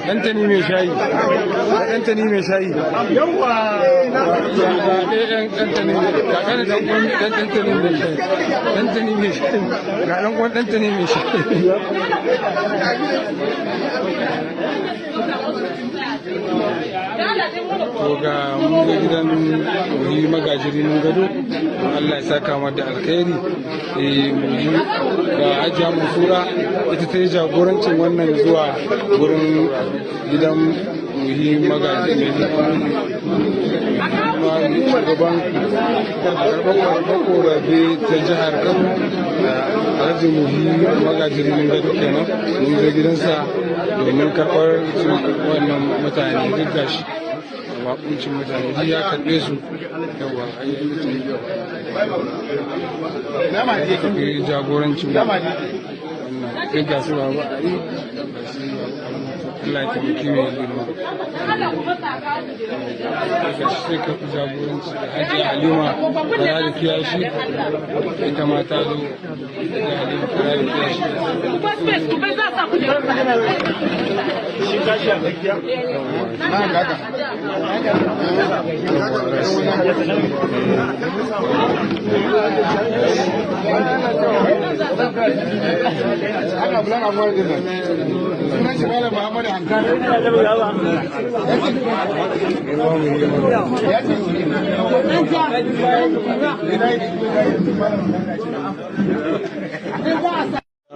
Ɗantani mai shayi, ɗantani mai shayi. Yawwa! Ɗantani mai shayi, ɗantani mai shayi, ga ɗan kwan ɗantani mai shayi. To ga mun ga gidan muhi magajiri mun gado, Allah ya saka mata da alkhairi. Muhi ga Hajiya Mansura ita ta yi jagorancin wannan zuwa wurin gidan muhi magajiri shugaban karɓar korafe ta jihar Kano Alhaji Muhi magajiri mun gado kenan mun zo gidansa domin karɓar wannan mutane duk gashi wakuncin mutane duk ya karɓe su yawa ayi jagorancin wannan duk ga su babu a yi Allah ya taimaki mai girma ga shi sai ka fi jagoranci da Hajiya Halima Kara da Kiyashi ita ma ta zo da Halima Kara da Kiyashi ana bulan abuwa da nan sunan shi malam Muhammad Hankali ya ce